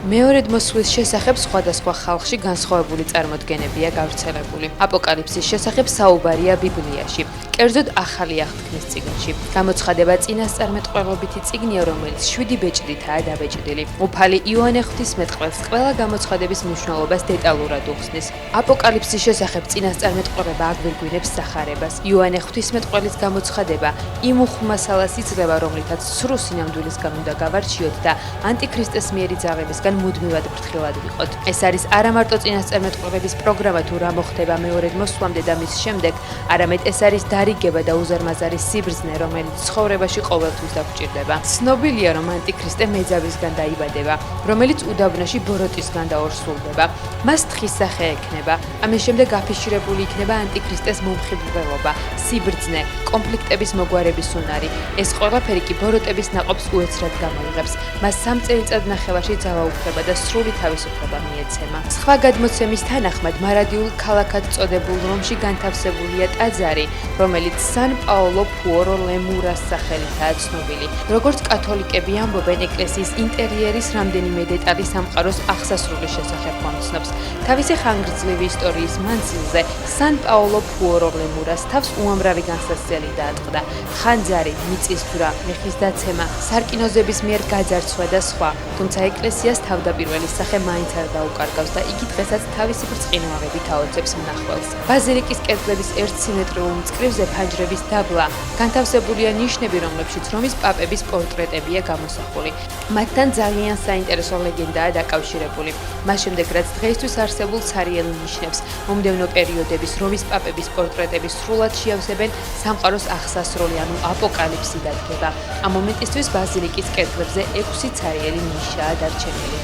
მეორედ მოსვლის შესახებ სხვადასხვა ხალხში განსხვავებული წარმოდგენებია გავრცელებული. აპოკალიფსის შესახებ საუბარია ბიბლიაში, კერძოდ ახალი აღთქმის წიგნში. გამოცხადება წინასწარმეტყველობითი წიგნია, რომელიც 7 ბეჭდითაა დაბეჭდილი. უფალი იოანე ღვთისმეტყველს ყველა გამოცხადების მნიშვნელობას დეტალურად უხსნის. აპოკალიფსის შესახებ წინასწარმეტყველება აგვირგვინებს სახარებას. იოანე ღვთისმეტყველის გამოცხადება იმ უხმასალას იძლევა, რომლითაც სრულ სინამდვილისგან უნდა გავარჩიოთ და ანტიქრისტეს მიერი ძაღლებისგან მუდმივად ფრთხილად ვიყოთ. ეს არის არა მარტო წინასწარმეტყველების პროგრამა თუ რა მოხდება მეორედ მოსვლამდე და მის შემდეგ, არამედ ეს არის დარიგება და უზარმაზარი სიბრძნე, რომელიც ცხოვრებაში ყოველთვის დაგვჭირდება. ცნობილია, რომ ანტიქრისტე მეძავისგან დაიბადება, რომელიც უდაბნოში ბოროტისგან დაორსულდება. მას თხის სახე ექნება. ამის შემდეგ აფიშირებული იქნება ანტიქრისტეს მომხიბვლელობა, სიბრძნე, კონფლიქტების მოგვარების უნარი. ეს ყველაფერი კი ბოროტების ნაყოფს უეცრად გამოიღებს. მას 3 წელიწადნახევარში ძალაუფლება და სრული თავისუფლება მიეცემა. სხვა გადმოცემის თანახმად, მარადიულ ქალაქად წოდებულ რომში განთავსებულია ტაძარი, რომელიც სან პაოლო ფუორო ლემურას სახელითაა ცნობილი. როგორც კათოლიკები ამბობენ, ეკლესიის ინტერიერის რამდენიმე დეტალი სამყაროს აღსასრულის შესახებ მომცნობს. თავისი ხანგრძლივი ისტორიის მანძილზე სან პაოლო ფუორო ლემურას თავს უამრავი განსასწრელი დაატყდა. ხანძარი, მიწისძვრა, მეხის დაცემა, სარკინოზების მიერ გაძარცვა და სხვა. თუმცა ეკლესიას თავდაპირველი სახე მაინც არ დაუკარგავს და იგი დღესაც თავისი ბრწყინვალებით აოცებს მნახველს. ბაზილიკის კედლების ერთ სიმეტრიულ მწკრივზე ფანჯრების დაბლა, განთავსებულია ნიშნები, რომლებშიც რომის პაპების პორტრეტებია გამოსახული. მათთან ძალიან საინტერესო ლეგენდაა დაკავშირებული. მას შემდეგ, რაც დღეისთვის არსებულ ცარიელ ნიშნებს, მომდევნო პერიოდების რომის პაპების პორტრეტების სრულად შეავსებენ, სამყაროს აღსასრული, ანუ აპოკალიფსი დადგება. ამ მომენტისთვის ბაზილიკის კედლებზე 6 ცარიელი ნიშაა დარჩენილი.